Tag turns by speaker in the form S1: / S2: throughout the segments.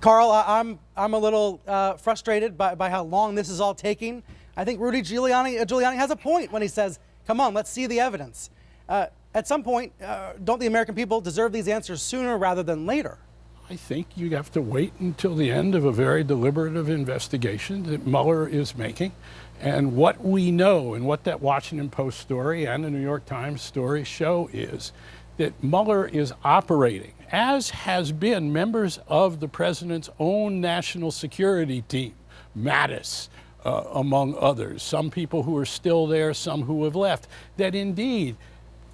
S1: Carl, I'm a little frustrated by how long this is all taking. I think Rudy Giuliani has a point when he says, come on, let's see the evidence. At some point, don't the American people deserve these answers sooner rather than later?
S2: I think you have to wait until the end of a very deliberative investigation that Mueller is making. And what we know and what that Washington Post story and the New York Times story show is that Mueller is operating, as has been members of the president's own national security team, Mattis, among others, some people who are still there, some who have left, that indeed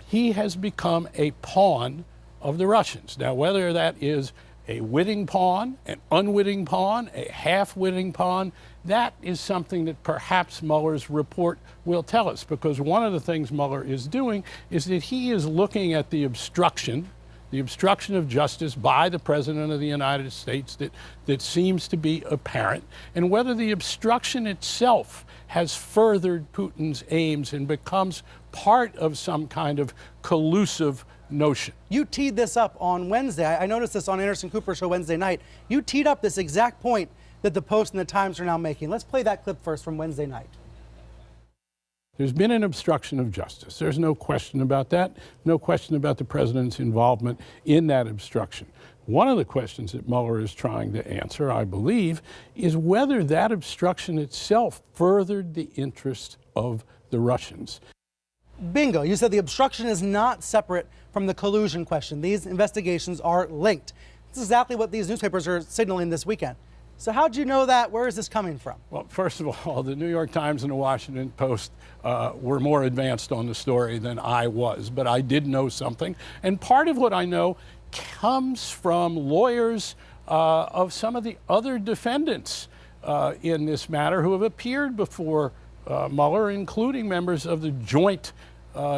S2: he has become a pawn of the Russians. Now, whether that is a witting pawn, an unwitting pawn, a half-witting pawn, that is something that perhaps Mueller's report will tell us, because one of the things Mueller is doing is that he is looking at the obstruction of justice by the President of the United States that seems to be apparent, and whether the obstruction itself has furthered Putin's aims and becomes part of some kind of collusive notion.
S1: You teed this up on Wednesday. I noticed this on Anderson Cooper's show Wednesday night. You teed up this exact point that the Post and the Times are now making. Let's play that clip first from Wednesday night.
S2: There's been an obstruction of justice. There's no question about that. No question about the president's involvement in that obstruction. One of the questions that Mueller is trying to answer, I believe, is whether that obstruction itself furthered the interests of the Russians.
S1: Bingo. You said the obstruction is not separate from the collusion question. These investigations are linked. This is exactly what these newspapers are signaling this weekend. So how do you know that? Where is this coming from?
S2: Well, first of all, the New York Times and the Washington Post were more advanced on the story than I was, but I did know something. And part of what I know comes from lawyers of some of the other defendants in this matter who have appeared before Mueller, including members of the joint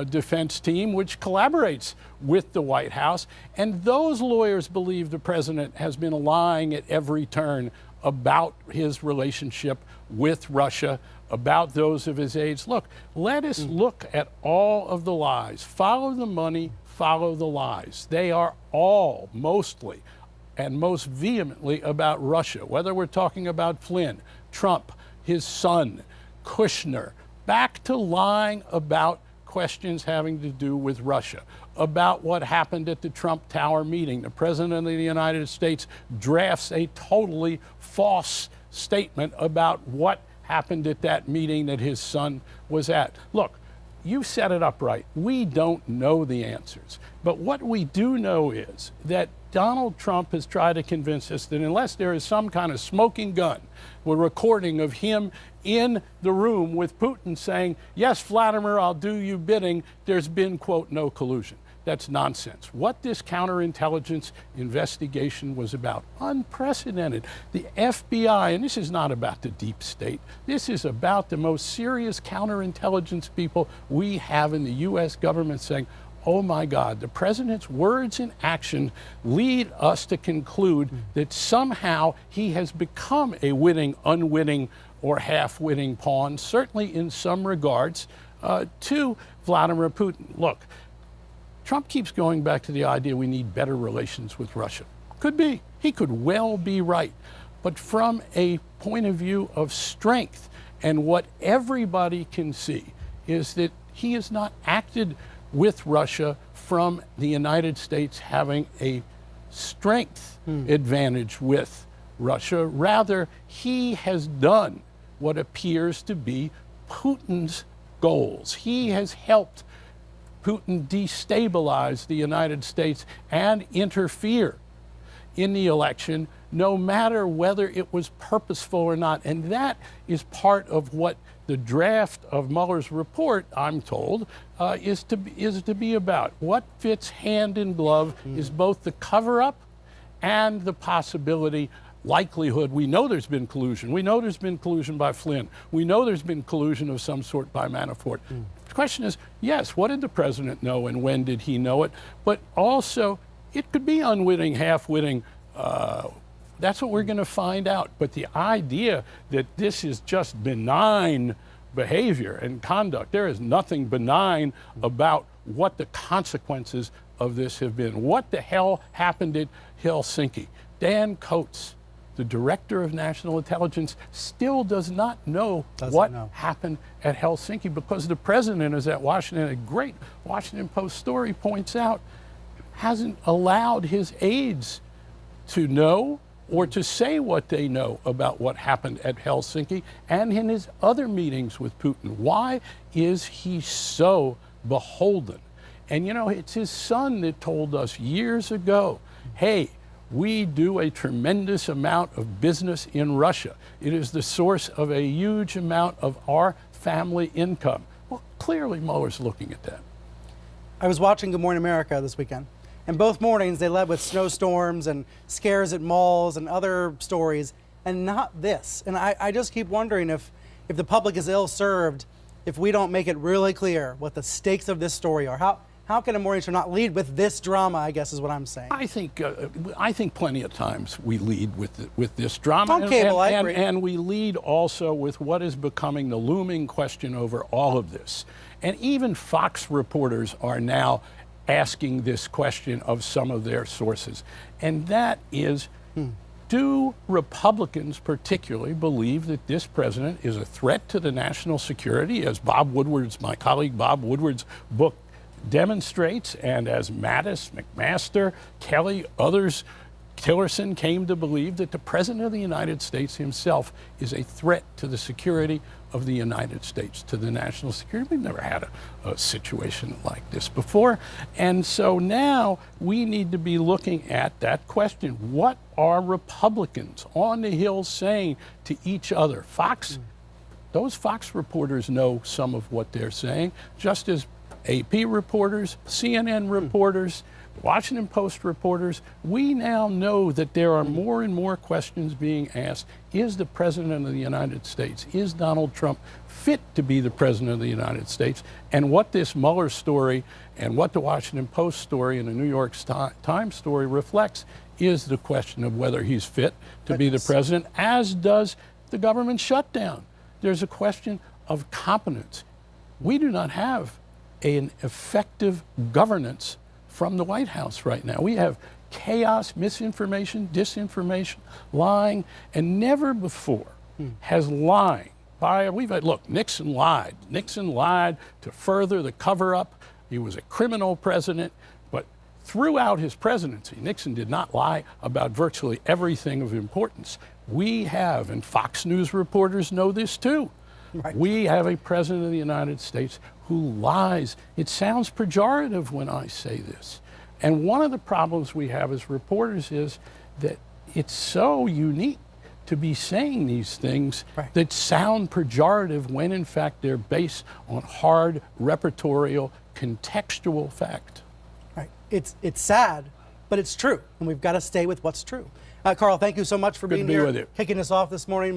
S2: defense team, which collaborates with the White House. And those lawyers believe the president has been lying at every turn about his relationship with Russia, about those of his aides. Look, let us look at all of the lies. Follow the money, follow the lies. They are all mostly and most vehemently about Russia, whether we're talking about Flynn, Trump, his son, Kushner, back to lying about questions having to do with Russia, about what happened at the Trump Tower meeting. The President of the United States drafts a totally false statement about what happened at that meeting that his son was at. Look, you set it up right. We don't know the answers. But what we do know is that Donald Trump has tried to convince us that unless there is some kind of smoking gun, a recording of him in the room with Putin saying, yes, Vladimir, I'll do you bidding, there's been, quote, no collusion. That's nonsense. What this counterintelligence investigation was about, unprecedented. The FBI, and this is not about the deep state, this is about the most serious counterintelligence people we have in the U.S. government saying, oh my God, the president's words and action lead us to conclude that somehow he has become a witting, unwitting, or half-witting pawn, certainly in some regards, to Vladimir Putin. Look, Trump keeps going back to the idea we need better relations with Russia. Could be. He could well be right. But from a point of view of strength, and what everybody can see is that he has not acted with Russia from the United States having a strength advantage with Russia. Rather, he has done what appears to be Putin's goals. He has helped Putin destabilize the United States and interfere in the election, no matter whether it was purposeful or not. And that is part of what the draft of Mueller's report, I'm told, is to be about. What fits hand in glove is both the cover-up and the possibility, likelihood. We know there's been collusion. We know there's been collusion by Flynn. We know there's been collusion of some sort by Manafort. The question is, yes, what did the president know and when did he know it? But also, it could be unwitting, half-witting. That's what we're going to find out. But the idea that this is just benign behavior and conduct, there is nothing benign about what the consequences of this have been. What the hell happened at Helsinki? Dan Coates, the director of national intelligence still does not know happened at Helsinki, because the president, as that a great Washington Post story points out, hasn't allowed his aides to know or to say what they know about what happened at Helsinki and in his other meetings with Putin. Why is he so beholden? And you know, it's his son that told us years ago, hey, we do a tremendous amount of business in Russia. It is the source of a huge amount of our family income. Well, clearly Mueller's looking at that.
S1: I was watching Good Morning America this weekend, and both mornings they led with snowstorms and scares at malls and other stories, and not this. And I just keep wondering if the public is ill-served if we don't make it really clear what the stakes of this story are. How can a morning show not lead with this drama, I guess is what I'm saying.
S2: I think plenty of times we lead with this drama.
S1: On cable, I agree.
S2: And we lead also with what is becoming the looming question over all of this. And even Fox reporters are now asking this question of some of their sources. And that is, do Republicans particularly believe that this president is a threat to the national security, as my colleague Bob Woodward's book demonstrates, and as Mattis, McMaster, Kelly, others, Tillerson came to believe that the President of the United States himself is a threat to the security of the United States, to the national security? We've never had a situation like this before. And so now we need to be looking at that question. What are Republicans on the Hill saying to each other? Those Fox reporters know some of what they're saying, just as AP reporters, CNN reporters, Washington Post reporters. We now know that there are more and more questions being asked. Is the President of the United States, is Donald Trump fit to be the President of the United States? And what this Mueller story and what the Washington Post story and the New York Times story reflects is the question of whether he's fit to be the president, as does the government shutdown. There's a question of competence. We do not have an effective governance from the White House right now. We have chaos, misinformation, disinformation, lying, and never before has lying. Look, Nixon lied. Nixon lied to further the cover-up. He was a criminal president, but throughout his presidency, Nixon did not lie about virtually everything of importance. We have, and Fox News reporters know this too, we have a president of the United States who lies. It sounds pejorative when I say this. And one of the problems we have as reporters is that it's so unique to be saying these things that sound pejorative when in fact they're based on hard, repertorial, contextual fact.
S1: Right. It's sad, but it's true. And we've got to stay with what's true. Carl, thank you so much for being here, kicking us off this morning.